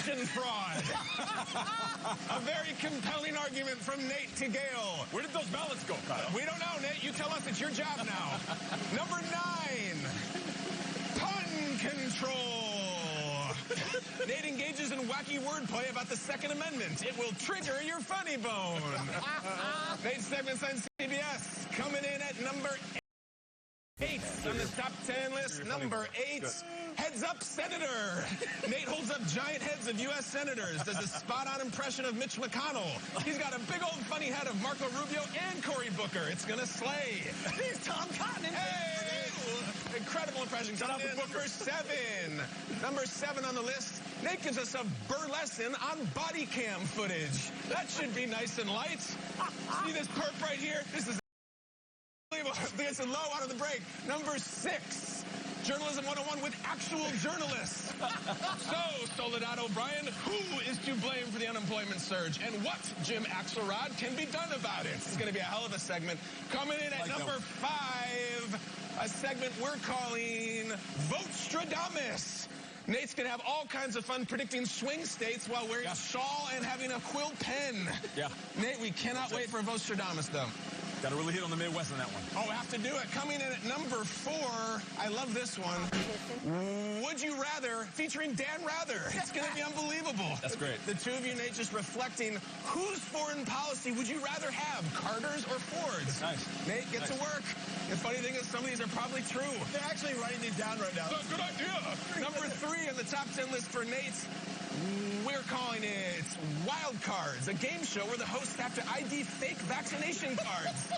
election fraud. A very compelling argument from Nate to Gail. Where did those ballots go, Kyle? We don't know, Nate. You tell us. It's your job now. Number 9, pun control. Nate engages in wacky wordplay about the Second Amendment. It will trigger your funny bone. Nate's segments on CBS coming in at number 8 on the top 10 list. Number 8, Heads Up Senator. Nate holds up giant heads of U.S. senators. Does a spot-on impression of Mitch McConnell. He's got a big old funny head of Marco Rubio and Cory Booker. It's gonna slay. He's Tom Cotton. Hey! Incredible impression. Coming in number 7. Number 7 on the list. Nate gives us a Burleson on body cam footage. That should be nice and light. See this perp right here? This is it's low out of the break. Number 6, Journalism 101 with actual journalists. So, Soledad O'Brien, who is to blame for the unemployment surge? And what, Jim Axelrod, can be done about it? It's going to be a hell of a segment. Coming in at number 5, a segment we're calling Vote-Stradamus. Nate's going to have all kinds of fun predicting swing states while wearing a shawl and having a quill pen. Yeah. Nate, we cannot wait for Vote-Stradamus, though. Got to really hit on the Midwest on that one. Oh, have to do it. Coming in at number 4, I love this one. Would You Rather, featuring Dan Rather. It's going to be unbelievable. That's great. The two of you, Nate, just reflecting whose foreign policy would you rather have, Carter's or Ford's? Nice. Nate, get to work. The funny thing is, some of these are probably true. They're actually writing these down right now. That's a good idea. Number 3 on the top 10 list for Nate. We're calling it Wild Cards, a game show where the hosts have to ID fake vaccination cards.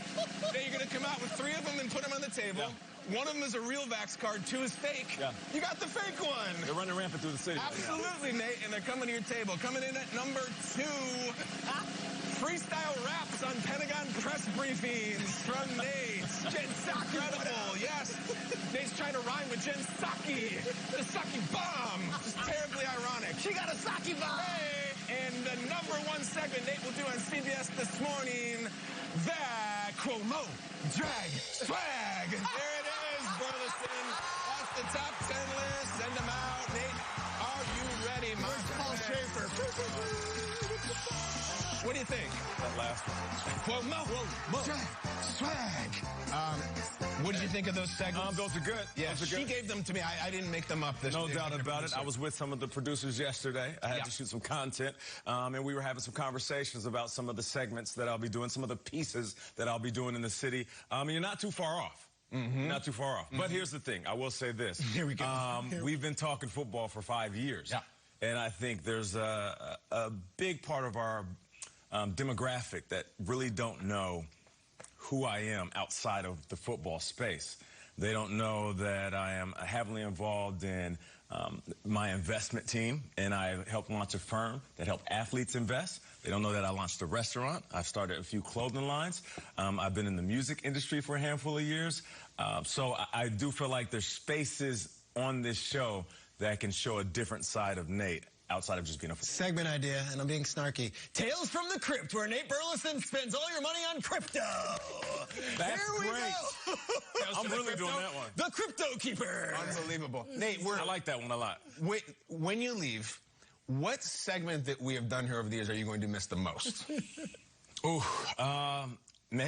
Now you're going to come out with 3 of them and put them on the table. Yeah. One of them is a real vax card, 2 is fake. Yeah. You got the fake one. They're running rampant through the city. Absolutely, Nate, and they're coming to your table. Coming in at number 2, freestyle raps on Pentagon press briefings from Nate. Jen Psaki, incredible, yes. Nate's trying to rhyme with Jen Psaki. The Psaki bomb. Just terribly ironic. She got a Psaki bomb. Hey, and the number 1 segment Nate will do on CBS this morning, the Cuomo Drag Swag. There it is, Burleson. Off the top 10 list. Send them out. Nate, are you ready, my Paul Schaefer? What do you think? That last one. Cuomo Drag Swag. What did you think of those segments? Those are good. Yeah, she gave them to me. I didn't make them up. No doubt about it. I was with some of the producers yesterday. I had to shoot some content, and we were having some conversations about some of the segments that I'll be doing, some of the pieces that I'll be doing in the city. And you're not too far off. Not too far off. But here's the thing. I will say this. Here we go. We've been talking football for 5 years. Yeah. And I think there's a big part of our demographic that really don't know who I am outside of the football space. They don't know that I am heavily involved in my investment team, and I helped launch a firm that helped athletes invest. They don't know that I launched a restaurant. I've started a few clothing lines. I've been in the music industry for a handful of years. So I do feel like there's spaces on this show that can show a different side of Nate outside of just being a segment idea, and I'm being snarky. Tales from the Crypt, where Nate Burleson spends all your money on crypto. That's great. I'm really doing that one. The Crypto Keeper. Unbelievable. Nate, I like that one a lot. Wait, when you leave, what segment that we have done here over the years are you going to miss the most?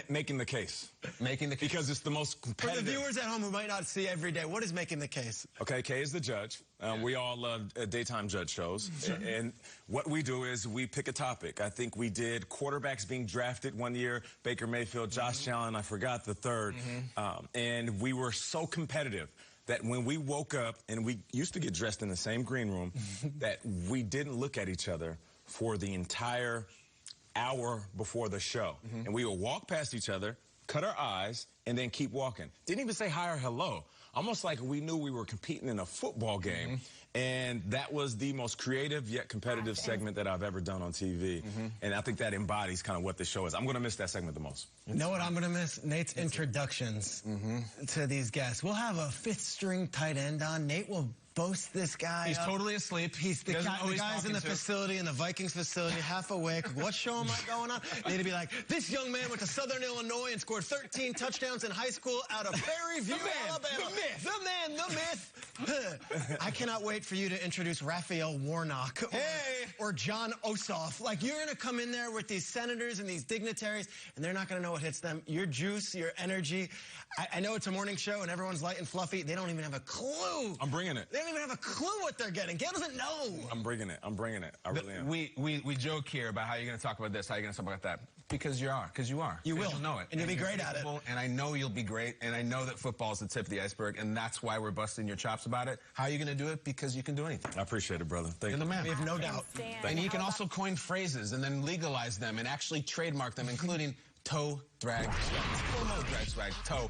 Making the case. Making the case. Because it's the most competitive. For the viewers at home who might not see every day, what is making the case? Okay, Kay is the judge. We all love daytime judge shows. And what we do is we pick a topic. I think we did quarterbacks being drafted one year, Baker Mayfield, Josh Allen, I forgot the third. And we were so competitive that when we woke up, and we used to get dressed in the same green room, that we didn't look at each other for the entire hour before the show. And we would walk past each other, cut our eyes, and then keep walking. Didn't even say hi or hello. Almost like we knew we were competing in a football game. And that was the most creative yet competitive segment that I've ever done on TV. And I think that embodies kind of what the show is. I'm going to miss that segment the most. You know what I'm going to miss? Nate's introductions to these guests. We'll have a 5th string tight end on. Nate will boast this guy. He's totally asleep. He's the guy's in the facility, in the Vikings facility, half awake. What show am I going on? They'd be like, this young man went to Southern Illinois and scored 13 touchdowns in high school out of Prairie View, Alabama. The myth. I cannot wait for you to introduce Raphael Warnock or John Ossoff. Like, you're going to come in there with these senators and these dignitaries, and they're not going to know what hits them. Your juice, your energy. I know it's a morning show, and everyone's light and fluffy. They don't even have a clue. I'm bringing it. They don't even have a clue what they're getting. Gail doesn't know. I'm bringing it. I'm bringing it. I really am. We joke here about how you're going to talk about this, how you're going to talk about that. Because you are. You will. You'll know it. And you'll be great at it. And I know you'll be great. And I know that football is the tip of the iceberg. And that's why we're busting your chops about it. How are you going to do it? Because you can do anything. I appreciate it, brother. Thank you. You're the man. We have no doubt. And you can also coin phrases and then legalize them and actually trademark them, including toe drag swag. Toe drag swag. Toe.